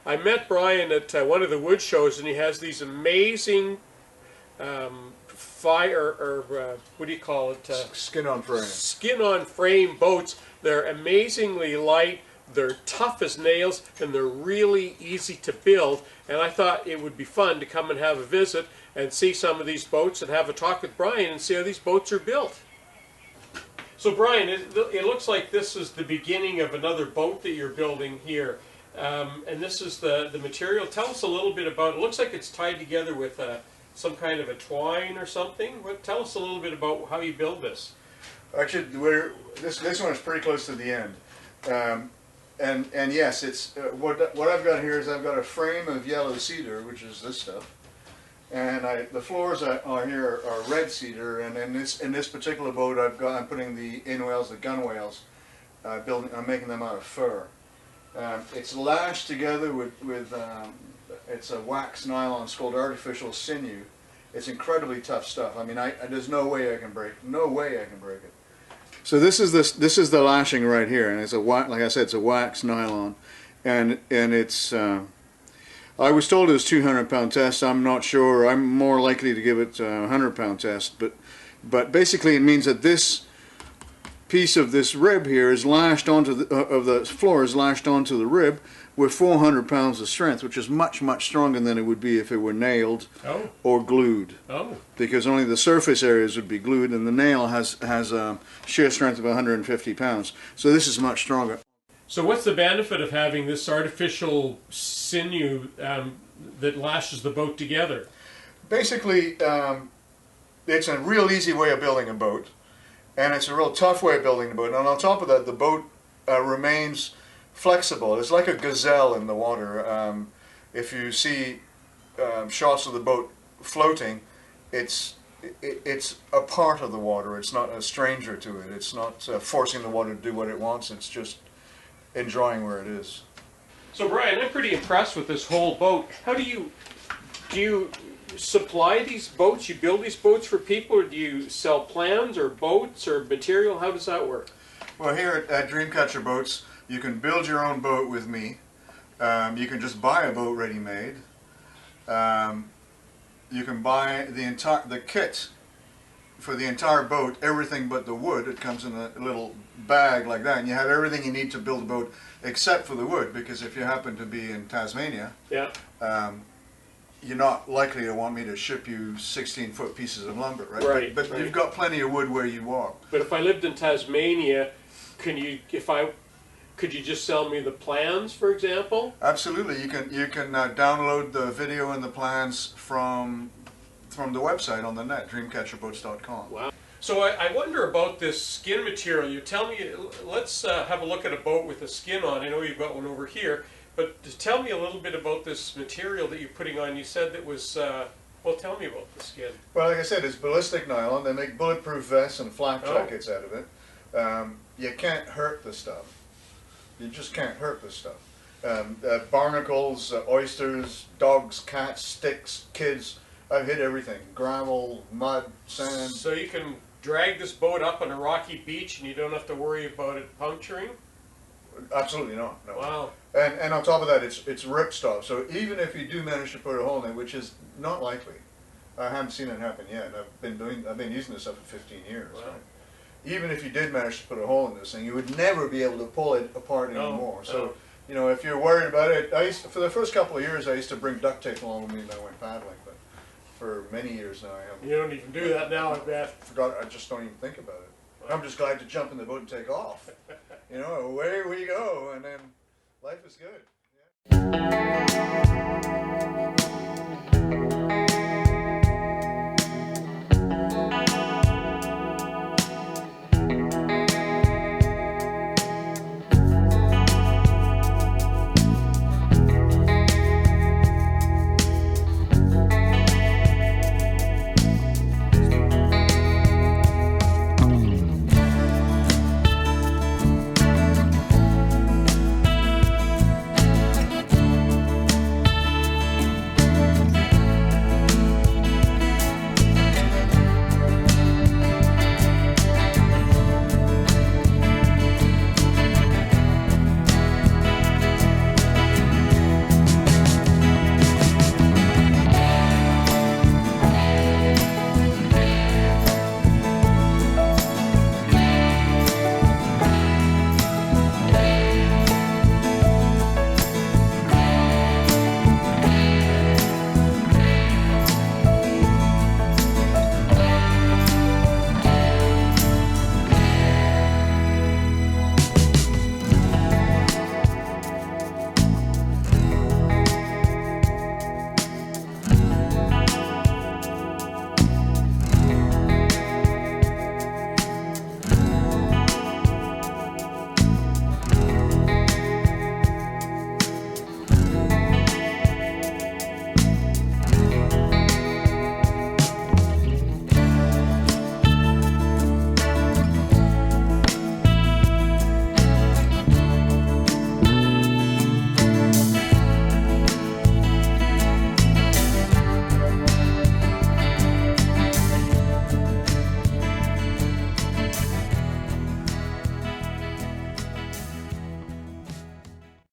I met Brian at one of the wood shows, and he has these amazing what do you call it? Skin on frame. Skin on frame boats. They're amazingly light. They're tough as nails, and they're really easy to build. And I thought it would be fun to come and have a visit and see some of these boats and have a talk with Brian and see how these boats are built. So Brian, it looks like this is the beginning of another boat that you're building here. And this is the material. Tell us a little bit about it. It looks like it's tied together with some kind of a twine or something. Tell us a little bit about how you build this. Actually, this one is pretty close to the end. And yes, it's what I've got here is I've got a frame of yellow cedar, which is this stuff, and the floors are here are red cedar. And in this particular boat, I'm putting the inwales, the gunwales, I'm making them out of fir. It's lashed together with it's a wax nylon. It's called artificial sinew. It's incredibly tough stuff. I mean, there's no way I can break it. So this is the lashing right here, and it's like I said, it's a wax nylon, and it's. I was told it was 200-pound test. I'm not sure. I'm more likely to give it a 100-pound test, but basically it means that this piece of this rib here is lashed onto the floor is lashed onto the rib with 400 pounds of strength, which is much stronger than it would be if it were nailed or glued. Oh. Because only the surface areas would be glued, and the nail has a shear strength of 150 pounds. So this is much stronger. So what's the benefit of having this artificial sinew that lashes the boat together? Basically, it's a real easy way of building a boat, and it's a real tough way of building the boat. And on top of that, the boat remains flexible. It's like a gazelle in the water. If you see shots of the boat floating, it's a part of the water. It's not a stranger to it. It's not forcing the water to do what it wants. It's just enjoying where it is. So Brian, I'm pretty impressed with this whole boat. How do you supply these boats? You build these boats for people, or do you sell plans or boats or material? How does that work? Well, here at Dreamcatcher Boats, you can build your own boat with me. You can just buy a boat ready-made. You can buy the kit for the entire boat, everything but the wood. It comes in a little bag like that, and you have everything you need to build a boat except for the wood, because if you happen to be in Tasmania, yeah. You're not likely to want me to ship you 16-foot pieces of lumber, right? Right. But you've got plenty of wood where you walk. But if I lived in Tasmania, could you just sell me the plans, for example? Absolutely. You can download the video and the plans from the website on the net, dreamcatcherboats.com. Wow. So I wonder about this skin material. You tell me, let's have a look at a boat with a skin on. I know you've got one over here, but tell me a little bit about this material that you're putting on. You said that was, well, tell me about the skin. Well, like I said, it's ballistic nylon. They make bulletproof vests and flak jackets out of it. You can't hurt the stuff. You just can't hurt this stuff. Barnacles, oysters, dogs, cats, sticks, kids. I've hit everything. Gravel, mud, sand. So you can drag this boat up on a rocky beach and you don't have to worry about it puncturing? Absolutely not. No. Wow. And on top of that, it's ripstop. So even if you do manage to put a hole in it, which is not likely, I haven't seen it happen yet. I've been using this stuff for 15 years. Wow. Right? Even if you did manage to put a hole in this thing, you would never be able to pull it apart anymore. So, you know, if you're worried about it, for the first couple of years, I used to bring duct tape along with me when I went paddling. But for many years now, I haven't. You don't even do that now, I bet. I just don't even think about it. Wow. I'm just glad to jump in the boat and take off. You know, away we go, and then life is good. Yeah.